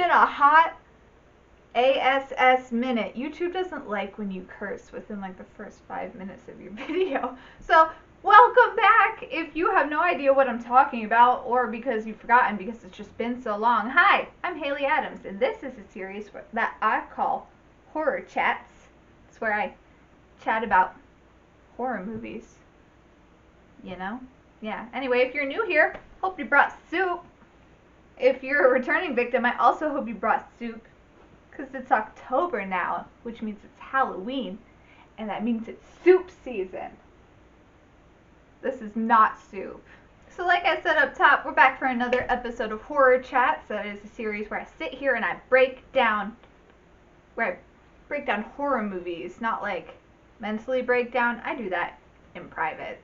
in a hot ASS minute. YouTube doesn't like when you curse within like the first 5 minutes of your video. So welcome back. If you have no idea what I'm talking about, or because you've forgotten because it's just been so long. Hi, I'm Haley Adams, and this is a series that I call Horror Chats. It's where I chat about horror movies. You know? Yeah. Anyway, if you're new here, hope you brought soup. If you're a returning victim, I also hope you brought soup. Because it's October now, which means it's Halloween, and that means it's soup season. This is not soup. So like I said up top, we're back for another episode of Horror Chats. That is a series where I sit here and I break down horror movies, not like mentally break down. I do that in private,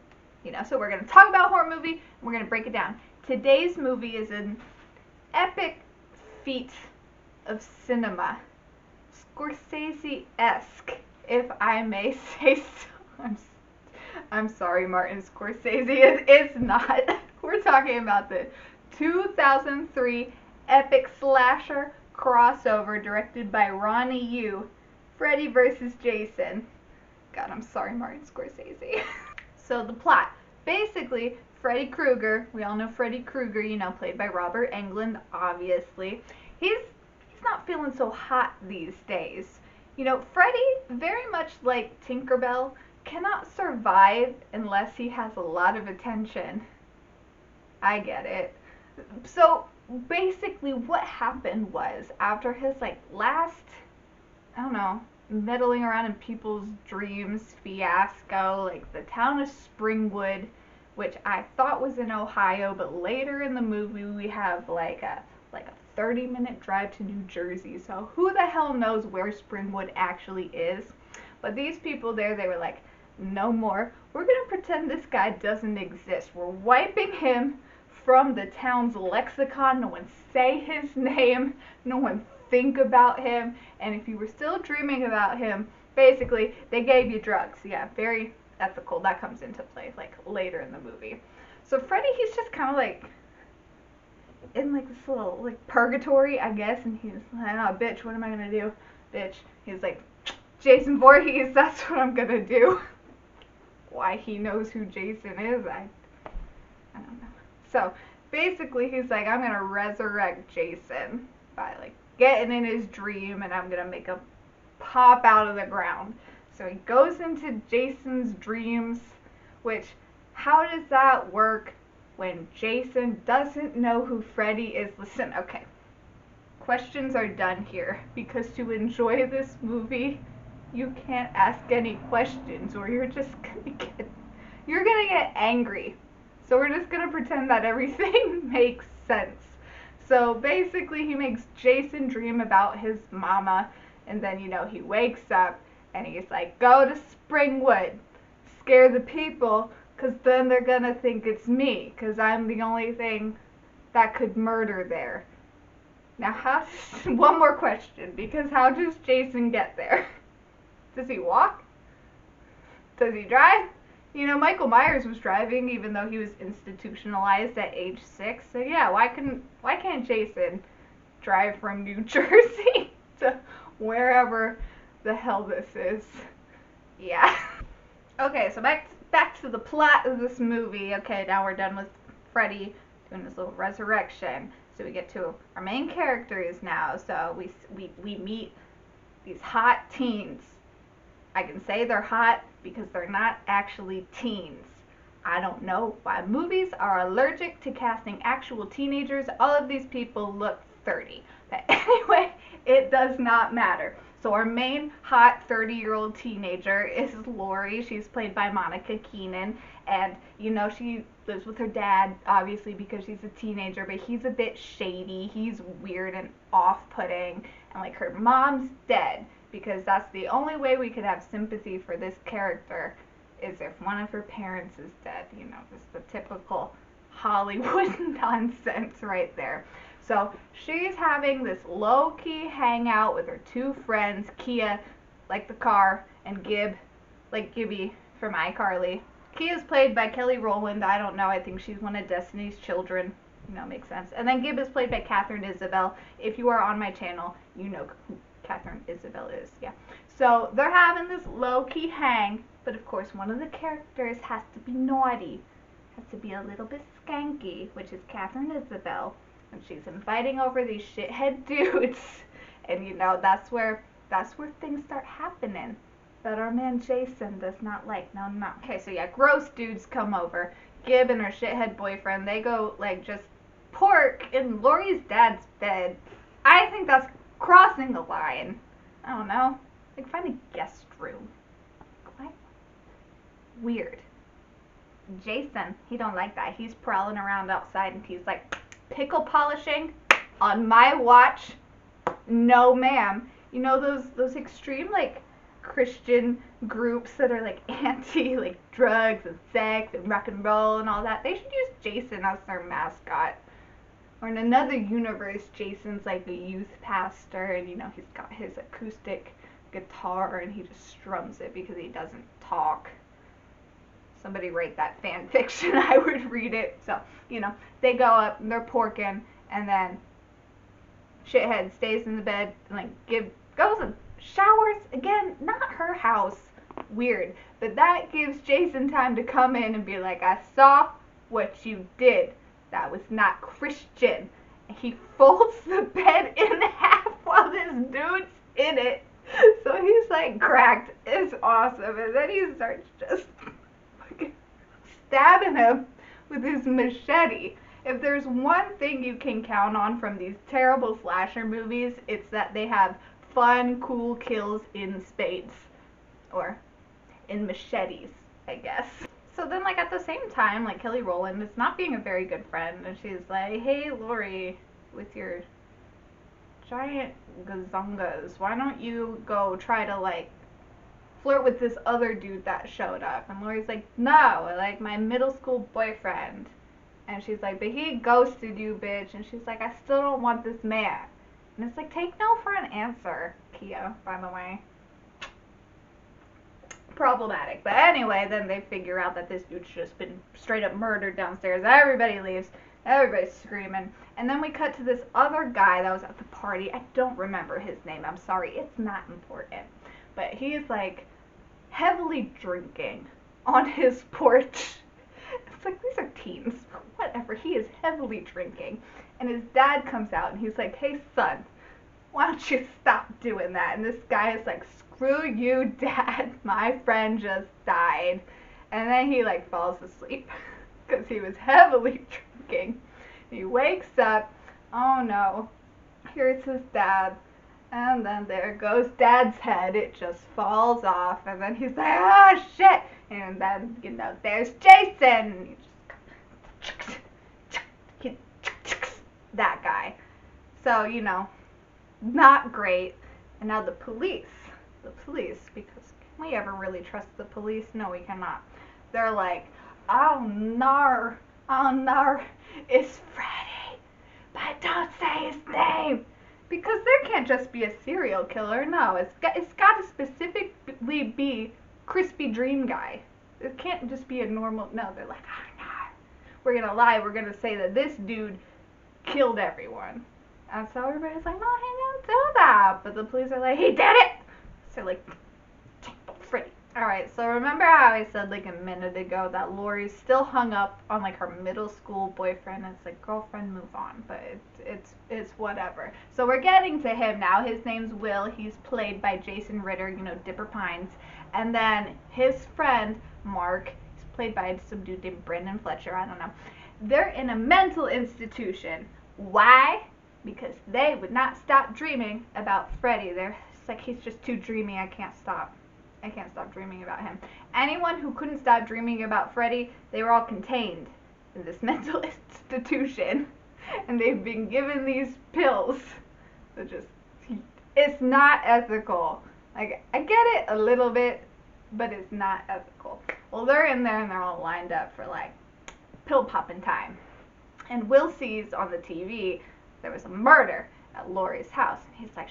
so we're going to talk about a horror movie, and we're going to break it down. Today's movie is an epic feat of cinema, Scorsese-esque, if I may say so. I'm sorry, Martin Scorsese. It's not. We're talking about the 2003 epic slasher crossover directed by Ronnie Yu, Freddy Vs. Jason. God, I'm sorry, Martin Scorsese. So the plot, basically, Freddy Krueger. We all know Freddy Krueger, played by Robert Englund, obviously. He's not feeling so hot these days. Freddy, very much like Tinkerbell, cannot survive unless he has a lot of attention. I get it. So basically what happened was, after his last, meddling around in people's dreams fiasco, the town of Springwood, which I thought was in Ohio, but later in the movie we have like a 30-minute drive to New Jersey, so who the hell knows where Springwood actually is. But these people there, they were like, no more. We're gonna pretend this guy doesn't exist. We're wiping him from the town's lexicon. No one say his name, no one think about him, and if you were still dreaming about him, basically they gave you drugs. Yeah, very ethical. That comes into play later in the movie. So Freddy, he's just kind of in this little purgatory, I guess, and he's like, oh bitch, what am I gonna do? Bitch. He's like, Jason Voorhees, that's what I'm gonna do. Why he knows who Jason is, I don't know. So basically he's like, I'm gonna resurrect Jason by getting in his dream, and I'm gonna make him pop out of the ground. So he goes into Jason's dreams, which, how does that work when Jason doesn't know who Freddy is? Listen, okay, questions are done here, because to enjoy this movie, you can't ask any questions, or you're gonna get angry. So we're just gonna pretend that everything makes sense. So basically he makes Jason dream about his mama, and then he wakes up and he's like, go to Springwood, scare the people, because then they're gonna think it's me, because I'm the only thing that could murder there. Now one more question, because how does Jason get there? Does he walk? Does he drive? Michael Myers was driving, even though he was institutionalized at age 6. So yeah, why can't Jason drive from New Jersey to wherever the hell this is? Yeah. Okay, so back to the plot of this movie. Okay, now we're done with Freddy doing his little resurrection. So we get to our main characters now. So we meet these hot teens. I can say they're hot because they're not actually teens. I don't know why movies are allergic to casting actual teenagers. All of these people look 30. But anyway, it does not matter. So our main hot 30-year-old teenager is Lori. She's played by Monica Keenan. And, she lives with her dad, obviously, because she's a teenager. But he's a bit shady. He's weird and off-putting. And, her mom's dead, because that's the only way we could have sympathy for this character, is if one of her parents is dead. Just the typical Hollywood nonsense right there. So she's having this low-key hangout with her two friends, Kia, like the car, and Gib, like Gibby from iCarly. Kia's played by Kelly Rowland. I don't know, I think she's one of Destiny's Children. makes sense. And then Gib is played by Catherine Isabel. If you are on my channel, you know who Catherine Isabel is. Yeah. So they're having this low-key hang, but of course one of the characters has to be naughty, has to be a little bit skanky, which is Catherine Isabel, and she's inviting over these shithead dudes, and that's where things start happening that our man Jason does not like. No. Okay, so yeah, gross dudes come over. Gib and her shithead boyfriend, they go like just pork in Lori's dad's bed. I think that's crossing the line. I don't know. Like, find a guest room. What? Weird. Jason, he don't like that. He's prowling around outside and he's like, pickle polishing on my watch? No, ma'am. You know those extreme like Christian groups that are like anti like drugs and sex and rock and roll and all that? They should use Jason as their mascot. Or in another universe, Jason's like a youth pastor, and he's got his acoustic guitar and he just strums it because he doesn't talk. Somebody write that fan fiction. I would read it. So, they go up and they're porking, and then shithead stays in the bed and like goes and showers again. Not her house. Weird. But that gives Jason time to come in and be like, I saw what you did. That was not Christian. And he folds the bed in half while this dude's in it. So he's like cracked. It's awesome. And then he starts just fucking stabbing him with his machete. If there's one thing you can count on from these terrible slasher movies, it's that they have fun, cool kills in spades. Or in machetes, I guess. So then, like, at the same time, like, Kelly Rowland is not being a very good friend, and she's like, hey, Lori, with your giant gazungas, why don't you go try to, like, flirt with this other dude that showed up? And Lori's like, no, like, my middle school boyfriend. And she's like, but he ghosted you, bitch. And she's like, I still don't want this man. And it's like, take no for an answer, Kia, by the way. Problematic. But anyway, then they figure out that this dude's just been straight up murdered downstairs. Everybody leaves. Everybody's screaming. And then we cut to this other guy that was at the party. I don't remember his name. I'm sorry. It's not important. But he's like heavily drinking on his porch. It's like, these are teens. Whatever. He is heavily drinking. And his dad comes out and he's like, hey, son, why don't you stop doing that? And this guy is like, screw you, Dad. My friend just died. And then he like falls asleep because he was heavily drinking. He wakes up. Oh no. Here's his dad. And then there goes Dad's head. It just falls off. And then he's like, oh shit. And then, there's Jason. That guy. So, not great. And now the police, because can we ever really trust the police? No, we cannot. They're like, oh no, it's Freddy, but don't say his name, because there can't just be a serial killer. No, it's got to specifically be Crispy Dream Guy. It can't just be a normal. No, they're like, oh no, we're gonna lie. We're gonna say that this dude killed everyone. And so everybody's like, no, he didn't do that. But the police are like, he did it. So like, Freddy. Alright, so remember how I said like a minute ago that Lori's still hung up on like her middle school boyfriend? It's like, girlfriend, move on. But it's whatever. So we're getting to him now. His name's Will. He's played by Jason Ritter, Dipper Pines. And then his friend, Mark, he's played by some dude named Brendan Fletcher. I don't know. They're in a mental institution. Why? Because they would not stop dreaming about Freddy. It's like, he's just too dreamy. I can't stop dreaming about him. Anyone who couldn't stop dreaming about Freddy, they were all contained in this mental institution. And they've been given these pills. So it's not ethical. Like, I get it a little bit, but it's not ethical. Well, they're in there and they're all lined up for like pill popping time. And Will sees on the TV there was a murder at Lori's house. And he's like,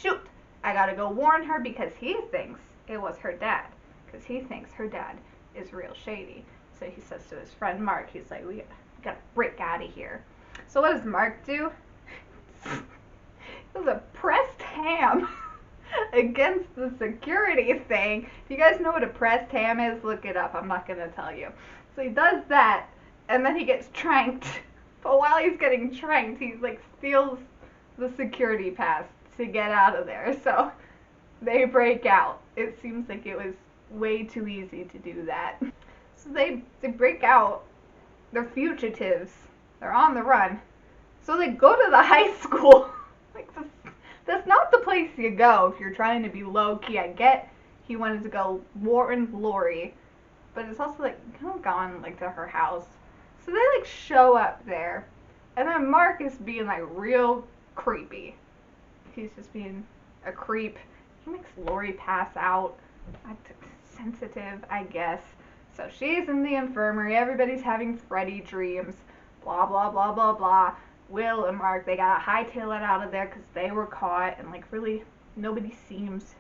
shoot, I gotta go warn her, because he thinks it was her dad. Because he thinks her dad is real shady. So he says to his friend Mark, he's like, we gotta break out of here. So what does Mark do? It was a pressed ham against the security thing. If you guys know what a pressed ham is, look it up. I'm not going to tell you. So he does that, and then he gets tranked. But while he's getting tranked, he like steals the security pass to get out of there. So they break out. It seems like it was way too easy to do that. So they break out. They're fugitives. They're on the run. So they go to the high school. Like, that's not the place you go if you're trying to be low key. I get he wanted to go warn Lori, but it's also like kind of gone like to her house. So they like show up there, and then Mark is being like real creepy. He's just being a creep. He makes Lori pass out. Sensitive, I guess. So she's in the infirmary. Everybody's having Freddy dreams. Blah blah blah blah blah. Will and Mark, they gotta hightail it out of there because they were caught, and like really nobody seems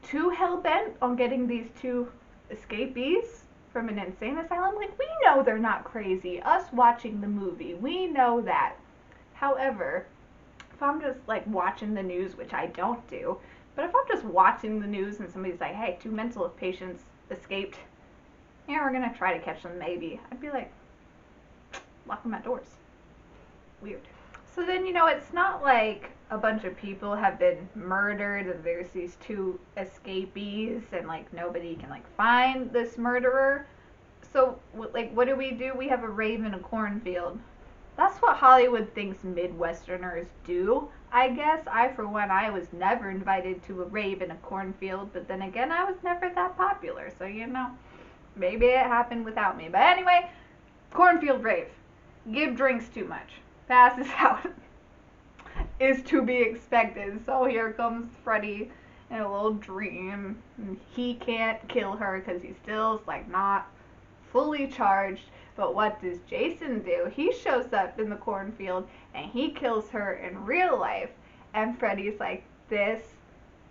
too hell-bent on getting these two escapees from an insane asylum. Like, we know they're not crazy. Us watching the movie, we know that. However, if I'm just like watching the news, which I don't do, but if I'm just watching the news and somebody's like, hey, 2 mental patients escaped, yeah, we're gonna try to catch them maybe, I'd be like, lock them outdoors. Weird. So then, you know, it's not like a bunch of people have been murdered and there's these 2 escapees and like nobody can like find this murderer. So like, what do? We have a rave in a cornfield. That's what Hollywood thinks Midwesterners do. I guess for one, I was never invited to a rave in a cornfield, but then again, I was never that popular, so you know, maybe it happened without me. But anyway, cornfield rave. Give drinks too much. Passes out. Is to be expected. So here comes Freddy in a little dream. And he can't kill her because he still's like not fully charged. But what does Jason do? He shows up in the cornfield and he kills her in real life. And Freddy's like, this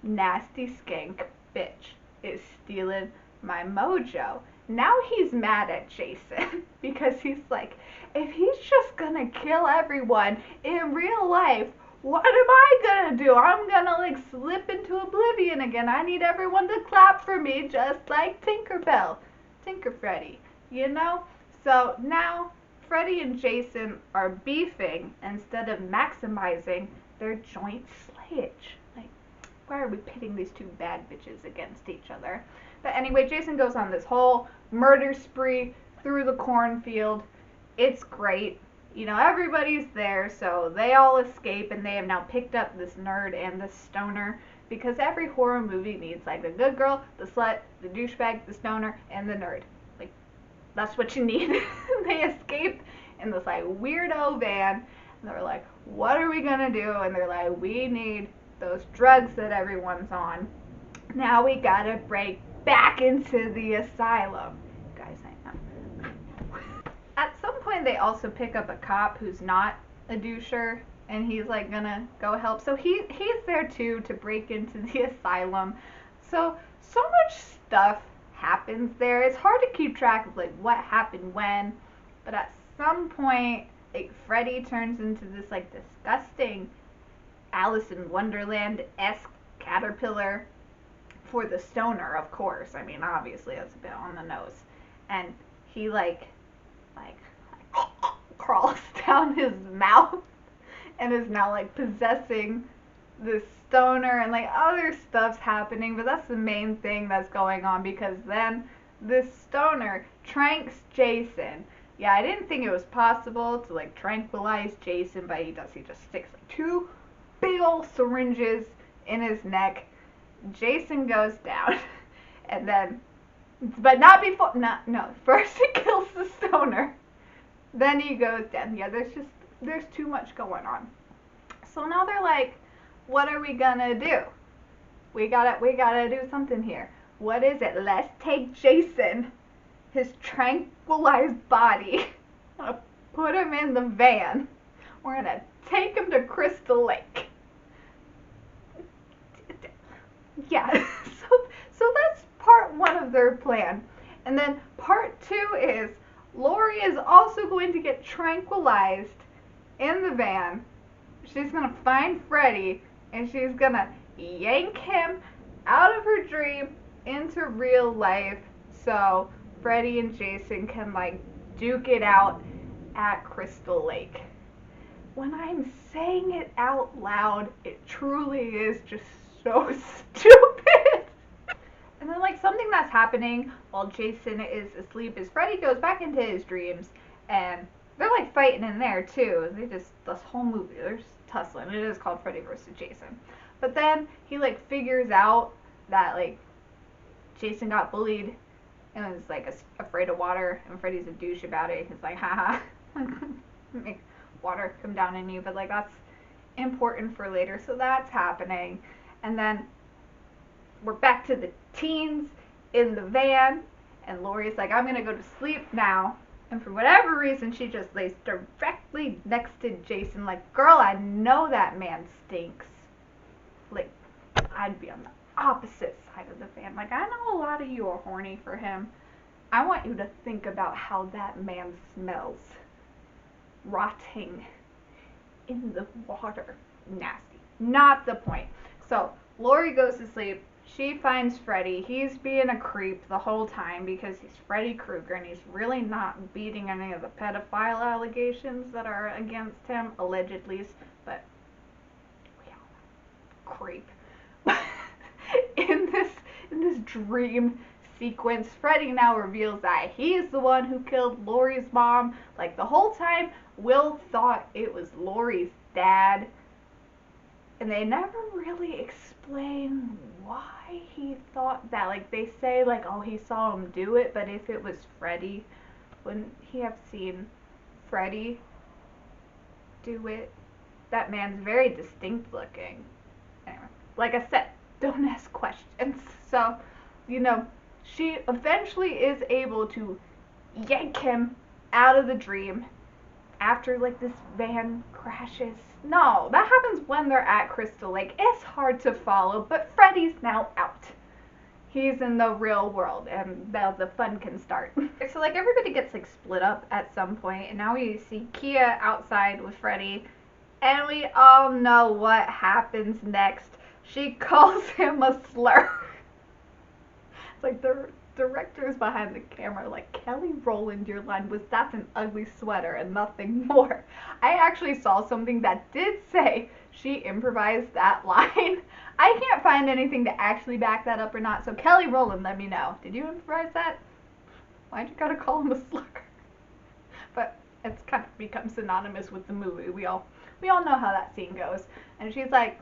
nasty skank bitch is stealing my mojo. Now he's mad at Jason because he's like, if he's just gonna kill everyone in real life, what am I gonna do? I'm gonna like slip into oblivion again. I need everyone to clap for me just like Tinkerbell. Tinker Freddy, you know? So now Freddy and Jason are beefing instead of maximizing their joint slayage. Like, why are we pitting these 2 bad bitches against each other? But anyway, Jason goes on this whole murder spree through the cornfield. It's great. You know, everybody's there, so they all escape, and they have now picked up this nerd and this stoner, because every horror movie needs like the good girl, the slut, the douchebag, the stoner, and the nerd. Like, that's what you need. They escape in this like weirdo van, and they're like, what are we gonna do? And they're like, we need those drugs that everyone's on. Now we gotta break back into the asylum. Guys, I know. At some point they also pick up a cop who's not a doucher, and he's like gonna go help. So he's there too to break into the asylum. So much stuff happens there. It's hard to keep track of like what happened when, but at some point like Freddy turns into this like disgusting Alice in Wonderland-esque caterpillar for the stoner, of course. I mean, obviously that's a bit on the nose. And he like crawls down his mouth and is now like possessing this stoner, and like other stuff's happening, but that's the main thing that's going on, because then this stoner tranks Jason. Yeah, I didn't think it was possible to like tranquilize Jason, but he does. He just sticks like 2 big old syringes in his neck. Jason goes down, and then, but not before, no, first he kills the stoner, then he goes down. Yeah, there's too much going on. So now they're like, what are we gonna do? We gotta do something here. What is it? Let's take Jason, his tranquilized body, put him in the van. We're gonna take him to Crystal Lake. Yeah, so that's part 1 of their plan. And then part 2 is Lori is also going to get tranquilized in the van. She's gonna find Freddy and she's gonna yank him out of her dream into real life so Freddy and Jason can like duke it out at Crystal Lake. When I'm saying it out loud, it truly is just so stupid. And then like something that's happening while Jason is asleep is Freddy goes back into his dreams and they're like fighting in there too. This whole movie, they're just tussling. It is called Freddy vs. Jason. But then he like figures out that like Jason got bullied and was like afraid of water, and Freddy's a douche about it. He's like, haha, make water come down in you, but like that's important for later, so that's happening. And then we're back to the teens in the van, and Laurie's like, I'm gonna go to sleep now. And for whatever reason, she just lays directly next to Jason, like, girl, I know that man stinks. Like, I'd be on the opposite side of the van. Like, I know a lot of you are horny for him. I want you to think about how that man smells. Rotting in the water. Nasty. Not the point. So, Laurie goes to sleep. She finds Freddy. He's being a creep the whole time because he's Freddy Krueger and he's really not beating any of the pedophile allegations that are against him, allegedly, but we all know. Creep. in this dream sequence, Freddy now reveals that he's the one who killed Laurie's mom. Like the whole time, Will thought it was Laurie's dad. And they never really explain why he thought that. Like, they say, like, oh, he saw him do it, but if it was Freddy, wouldn't he have seen Freddy do it? That man's very distinct looking. Anyway, like I said, don't ask questions. So, you know, she eventually is able to yank him out of the dream after, like, this van crashes. No, that happens when they're at Crystal Lake. It's hard to follow, but Freddy's now out. He's in the real world, and now the fun can start. So, like, everybody gets, like, split up at some point, and now we see Kia outside with Freddy, and we all know what happens next. She calls him a slur. It's like the directors behind the camera, like, Kelly Rowland, your line was, that's an ugly sweater and nothing more. I actually saw something that did say she improvised that line. I can't find anything to actually back that up or not, so Kelly Rowland, let me know. Did you improvise that? Why'd you gotta call him a slur? But it's kind of become synonymous with the movie. We all know how that scene goes. And she's like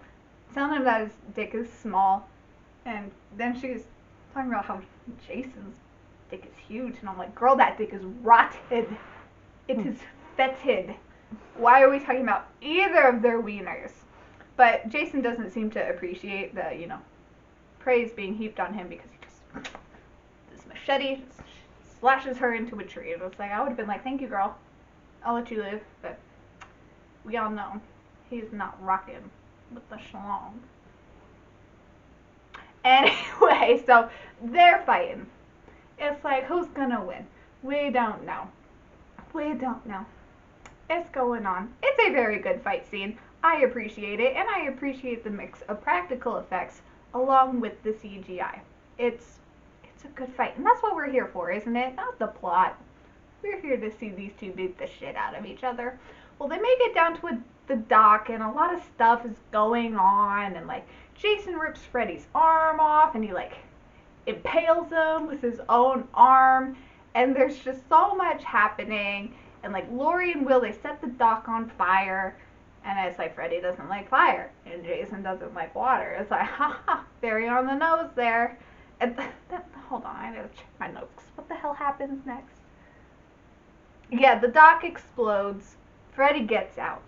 telling him that his dick is small, and then she's talking about how Jason's dick is huge, and I'm like, girl, that dick is rotted. It is fetid. Why are we talking about either of their wieners? But Jason doesn't seem to appreciate the, you know, praise being heaped on him because he just, this machete just slashes her into a tree. And it's like, I would have been like, thank you, girl. I'll let you live. But we all know he's not rocking with the schlong. Anyway, so they're fighting. It's like, who's gonna win? We don't know. We don't know. It's going on. It's a very good fight scene. I appreciate it, and I appreciate the mix of practical effects along with the CGI. It's a good fight, and that's what we're here for, isn't it? Not the plot. We're here to see these two beat the shit out of each other. Well, they make it down to the dock, and a lot of stuff is going on, and like Jason rips Freddy's arm off, and he like impales him with his own arm, and there's just so much happening. And like Laurie and Will, they set the dock on fire, and it's like Freddy doesn't like fire, and Jason doesn't like water. It's like, haha, very on the nose there. And hold on, I gotta check my notes. What the hell happens next? Yeah, the dock explodes. Freddy gets out,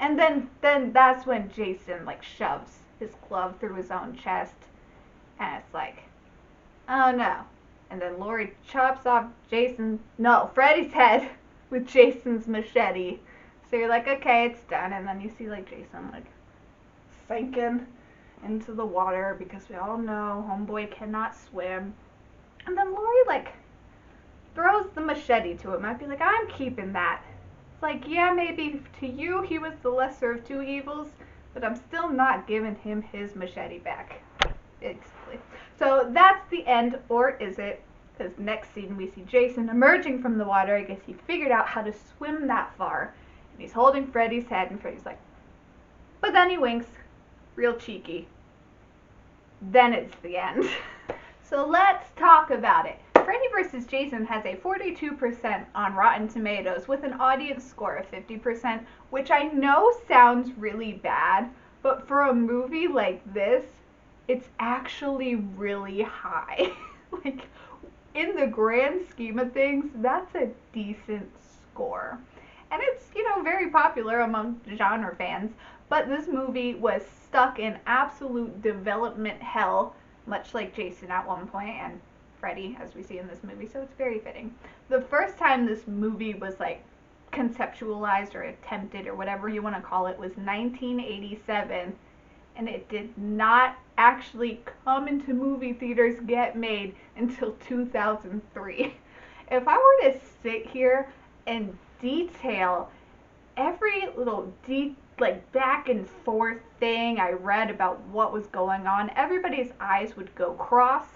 and then that's when Jason like shoves his glove through his own chest, and it's like, oh no. And then Laurie chops off Freddy's head with Jason's machete. So you're like, okay, it's done. And then you see like Jason like sinking into the water because we all know homeboy cannot swim. And then Laurie like throws the machete to him. I'd be like, I'm keeping that. It's like, yeah, maybe to you he was the lesser of two evils, but I'm still not giving him his machete back. Basically. So that's the end, or is it? Because next scene we see Jason emerging from the water. I guess he figured out how to swim that far. And he's holding Freddy's head, and Freddy's like, but then he winks, real cheeky. Then it's the end. So let's talk about it. Freddy vs. Jason has a 42% on Rotten Tomatoes with an audience score of 50%, which I know sounds really bad, but for a movie like this, it's actually really high. Like, in the grand scheme of things, that's a decent score. And it's, very popular among genre fans, but this movie was stuck in absolute development hell, much like Jason at one point, and Freddy, as we see in this movie, so it's very fitting. The first time this movie was, like, conceptualized or attempted or whatever you want to call it was 1987, and it did not actually come into movie theaters, get made until 2003. If I were to sit here and detail every little back and forth thing I read about what was going on, everybody's eyes would go cross.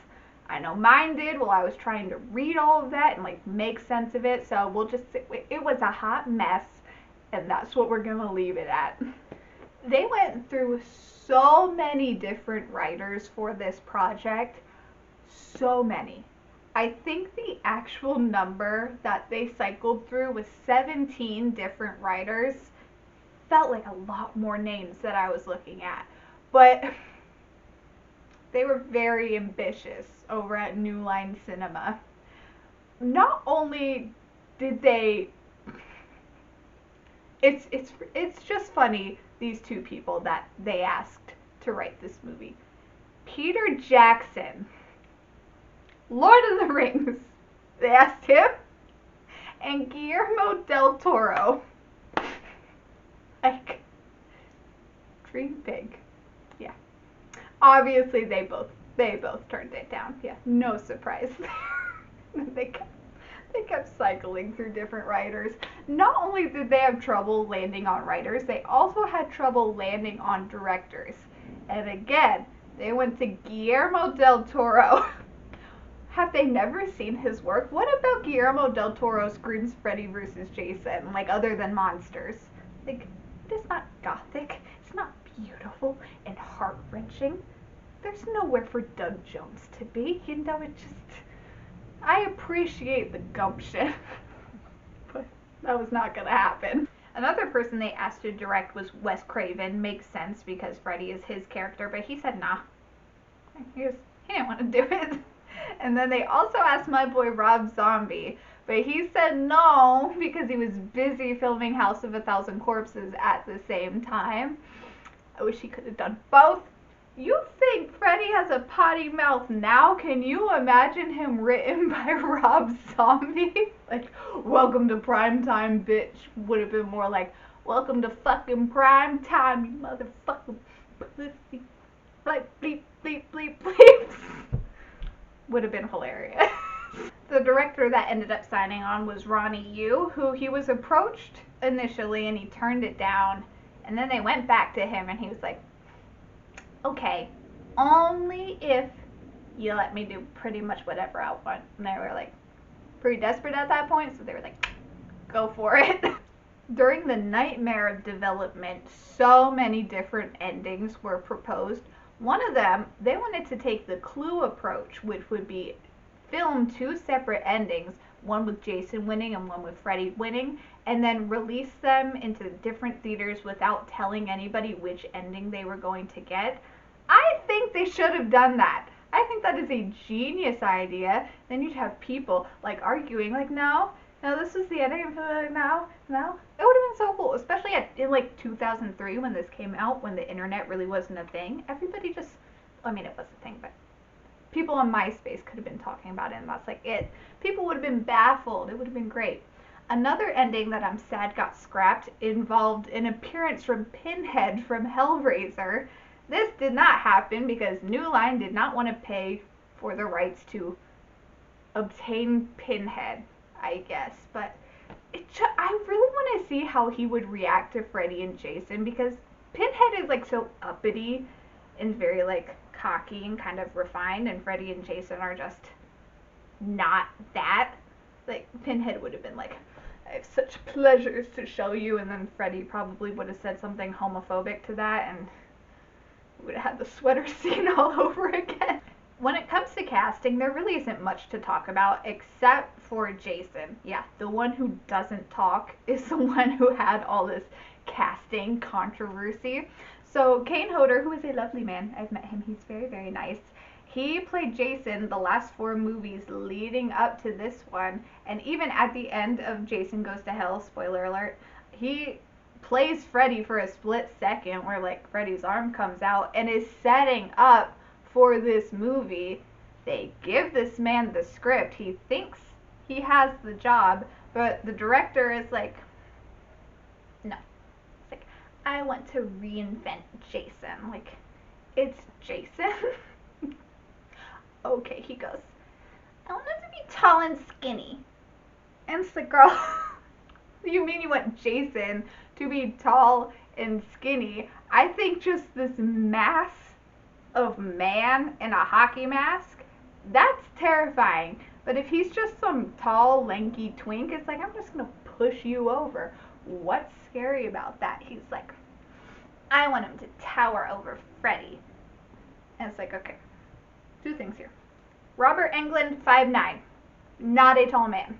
I know mine did while I was trying to read all of that and make sense of it. So we'll just say it was a hot mess, and that's what we're gonna leave it at. They went through so many different writers for this project, so many. I think the actual number that they cycled through was 17 different writers. Felt like a lot more names that I was looking at, but they were very ambitious over at New Line Cinema. Not only did they, it's just funny, these two people that they asked to write this movie. Peter Jackson, Lord of the Rings, they asked him, and Guillermo del Toro. Like, dream big. Yeah. Obviously they both turned it down. Yeah, no surprise there. They kept cycling through different writers. Not only did they have trouble landing on writers, they also had trouble landing on directors. And again, they went to Guillermo del Toro. Have they never seen his work? What about Guillermo del Toro screams Freddy vs. Jason, other than monsters? It is not gothic. It's not beautiful and heart-wrenching. There's nowhere for Doug Jones to be. I appreciate the gumption. But that was not gonna happen. Another person they asked to direct was Wes Craven. Makes sense because Freddy is his character, but he said nah. He didn't want to do it. And then they also asked my boy Rob Zombie, but he said no because he was busy filming House of a Thousand Corpses at the same time. I wish he could have done both. You think Freddy has a potty mouth now? Can you imagine him written by Rob Zombie? Welcome to prime time, bitch. Would have been more like, welcome to fucking prime time, you motherfucking pussy. Bleep, bleep, bleep, bleep, bleep. Would have been hilarious. The director that ended up signing on was Ronnie Yu, who he was approached initially and he turned it down. And then they went back to him and he was like, okay, only if you let me do pretty much whatever I want. And they were pretty desperate at that point, so they were like, go for it. During the nightmare of development, so many different endings were proposed. One of them, they wanted to take the Clue approach, which would be film two separate endings, one with Jason winning and one with Freddy winning, and then release them into different theaters without telling anybody which ending they were going to get. I think they should have done that. I think that is a genius idea. Then you'd have people arguing no, this is the ending. No. It would have been so cool, especially in 2003 when this came out, when the internet really wasn't a thing. Everybody just, it was a thing, but people on MySpace could have been talking about it, and that's it. People would have been baffled. It would have been great. Another ending that I'm sad got scrapped involved an appearance from Pinhead from Hellraiser. This did not happen because New Line did not want to pay for the rights to obtain Pinhead, I guess. But I really want to see how he would react to Freddy and Jason, because Pinhead is like so uppity and very like cocky and kind of refined, and Freddy and Jason are just not that. Like Pinhead would have been like, I have such pleasures to show you, and then Freddy probably would have said something homophobic to that, and would have had the sweater scene all over again. When it comes to casting, there really isn't much to talk about except for Jason. Yeah, the one who doesn't talk is the one who had all this casting controversy. So Kane Hodder, who is a lovely man, I've met him, he's very, very nice. He played Jason the last 4 movies leading up to this one, and even at the end of Jason Goes to Hell, spoiler alert, he plays Freddy for a split second where like Freddy's arm comes out and is setting up for this movie. They give this man the script. He thinks he has the job, but the director is like, no. It's like, I want to reinvent Jason. Like, it's Jason. Okay, he goes, I want him to be tall and skinny. And it's like, girl, you mean you want Jason to be tall and skinny? I think just this mass of man in a hockey mask, that's terrifying. But if he's just some tall, lanky twink, it's like, I'm just gonna push you over. What's scary about that? He's like, I want him to tower over Freddy. And it's like, okay, 2 things here. Robert Englund, 5'9", not a tall man.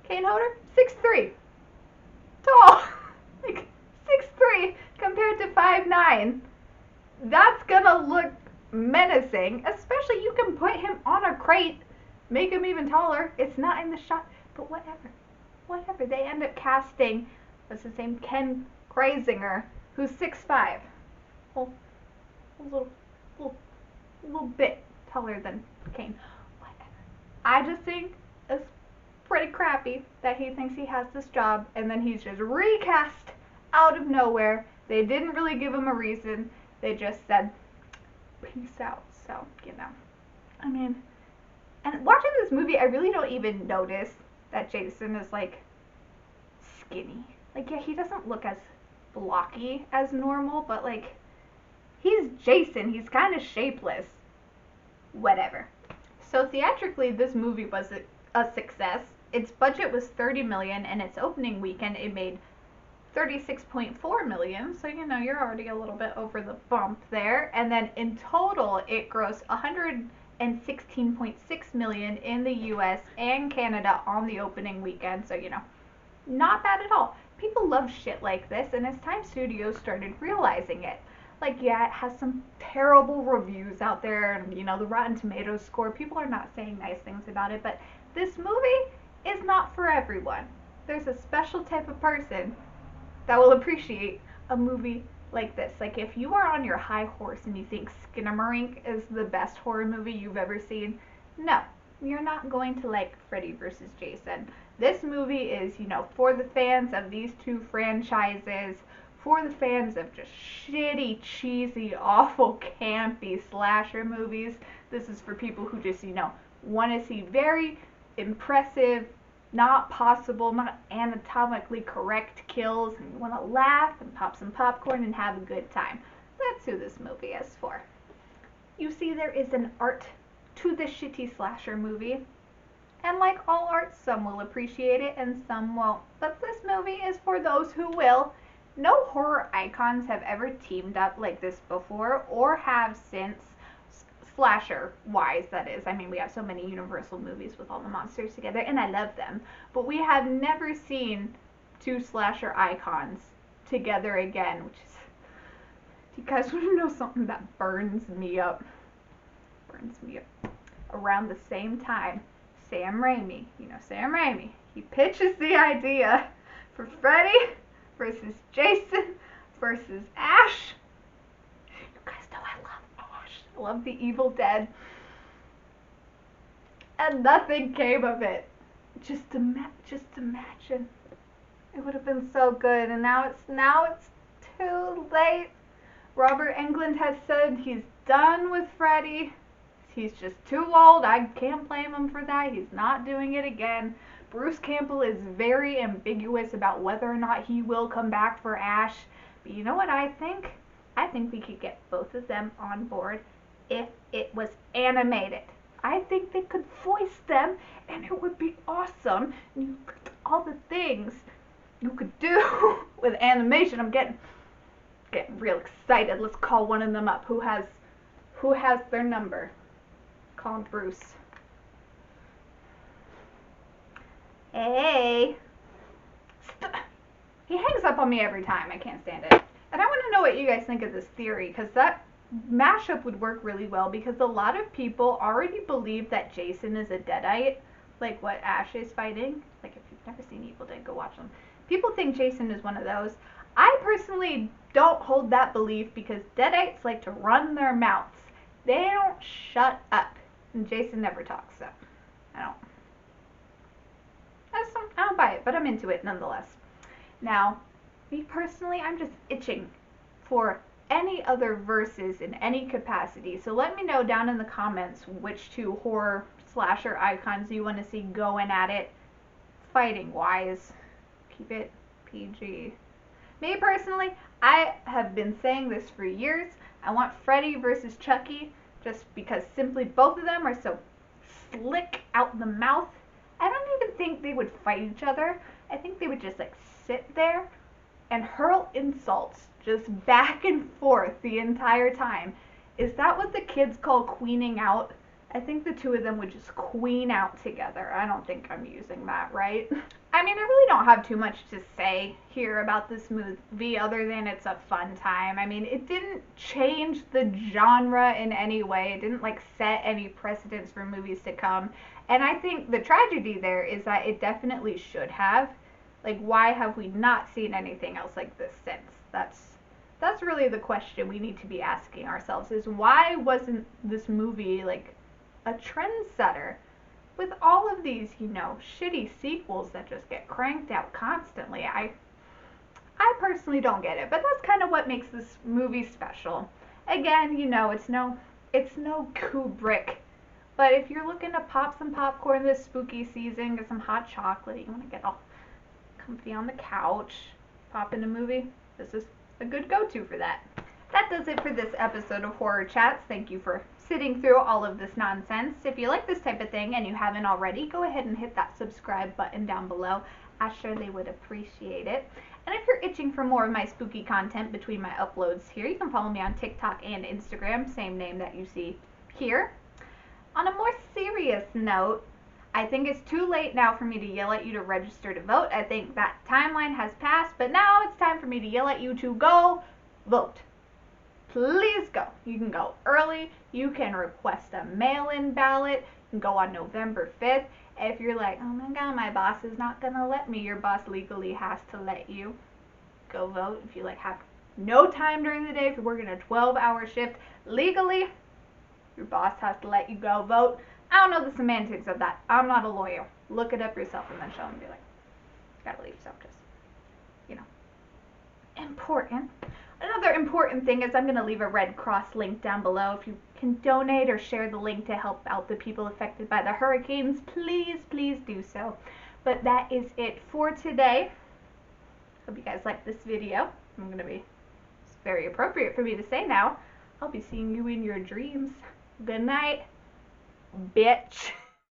Kane Hodder, 6'3", tall. Like 6'3" compared to 5'9". That's gonna look menacing, especially you can put him on a crate, make him even taller. It's not in the shot, but whatever. They end up casting, what's his name, Ken Krasinger, who's 6'5", well, a little bit taller than Kane. Whatever. I just think it's pretty crappy that he thinks he has this job and then he's just recast out of nowhere. They didn't really give him a reason. They just said, peace out. So, you know. I mean, and watching this movie, I really don't even notice that Jason is, like, skinny. Like, yeah, he doesn't look as blocky as normal, but, like, he's Jason. He's kind of shapeless. Whatever. So, theatrically, this movie was a success. Its budget was $30 million, and its opening weekend, it made $36.4 million, so you know you're already a little bit over the bump there. And then in total, it grossed $116.6 million in the U.S. and Canada on the opening weekend. So you know, not bad at all. People love shit like this, and it's time studios started realizing it. Like, yeah, it has some terrible reviews out there, and you know the Rotten Tomatoes score. People are not saying nice things about it, but this movie is not for everyone. There's a special type of person that will appreciate a movie like this. Like, if you are on your high horse and you think Skinamarink is the best horror movie you've ever seen, no, you're not going to like Freddy vs. Jason. This movie is, you know, for the fans of these 2 franchises, for the fans of just shitty, cheesy, awful, campy slasher movies. This is for people who just, you know, want to see very impressive, not possible, not anatomically correct kills, and you want to laugh and pop some popcorn and have a good time. That's who this movie is for. You see, there is an art to this shitty slasher movie, and like all art, some will appreciate it and some won't. But this movie is for those who will. No horror icons have ever teamed up like this before, or have since, slasher-wise, that is. I mean, we have so many Universal movies with all the monsters together, and I love them. But we have never seen 2 slasher icons together again, which is... Do you guys want to know something that burns me up? Burns me up. Around the same time, Sam Raimi, he pitches the idea for Freddy versus Jason versus Ash. You guys know I love Ash. I love the Evil Dead. And nothing came of it. Just imagine. It would have been so good, and now it's too late. Robert Englund has said he's done with Freddy. He's just too old. I can't blame him for that. He's not doing it again. Bruce Campbell is very ambiguous about whether or not he will come back for Ash. But you know what I think? I think we could get both of them on board if it was animated. I think they could voice them and it would be awesome. All the things you could do with animation. I'm getting real excited. Let's call one of them up. Who has their number? Call him Bruce. Hey. He hangs up on me every time. I can't stand it. And I want to know what you guys think of this theory, because that mashup would work really well, because a lot of people already believe that Jason is a Deadite, like what Ash is fighting. Like, if you've never seen Evil Dead, go watch them. People think Jason is one of those. I personally don't hold that belief, because Deadites like to run their mouths. They don't shut up. And Jason never talks, so I don't buy it, but I'm into it nonetheless. Now, me personally, I'm just itching for any other verses in any capacity. So let me know down in the comments which two horror slasher icons you want to see going at it fighting wise. Keep it PG. Me personally, I have been saying this for years. I want Freddy versus Chucky, just because simply both of them are so slick out the mouth. I don't even think they would fight each other. I think they would just like sit there and hurl insults just back and forth the entire time. Is that what the kids call queening out? I think the two of them would just queen out together. I don't think I'm using that right. I mean, I really don't have too much to say here about this movie other than it's a fun time. I mean, it didn't change the genre in any way. It didn't like set any precedents for movies to come. And I think the tragedy there is that it definitely should have. Like, why have we not seen anything else like this since? That's really the question we need to be asking ourselves, is why wasn't this movie like a trendsetter? With all of these, you know, shitty sequels that just get cranked out constantly, I personally don't get it, but that's kind of what makes this movie special. Again, you know, it's no Kubrick, but if you're looking to pop some popcorn this spooky season, get some hot chocolate, you want to get all comfy on the couch, pop in a movie, this is a good go-to for that. That does it for this episode of Horror Chats. Thank you for sitting through all of this nonsense. If you like this type of thing and you haven't already, go ahead and hit that subscribe button down below. I surely would appreciate it. And if you're itching for more of my spooky content between my uploads here, you can follow me on TikTok and Instagram, same name that you see here. On a more serious note, I think it's too late now for me to yell at you to register to vote. I think that timeline has passed, but now it's time for me to yell at you to go vote. Please go. You can go early. You can request a mail-in ballot. You can go on November 5th. If you're like, oh my god, my boss is not going to let me, your boss legally has to let you. Go vote. If you like have no time during the day, if you're working a 12-hour shift, legally, your boss has to let you go vote. I don't know the semantics of that. I'm not a lawyer. Look it up yourself and then show them and be like, gotta leave yourself just, you know. Important. Another important thing is I'm going to leave a Red Cross link down below. If you can donate or share the link to help out the people affected by the hurricanes, please, please do so. But that is it for today. Hope you guys like this video. It's very appropriate for me to say now, I'll be seeing you in your dreams. Good night, bitch.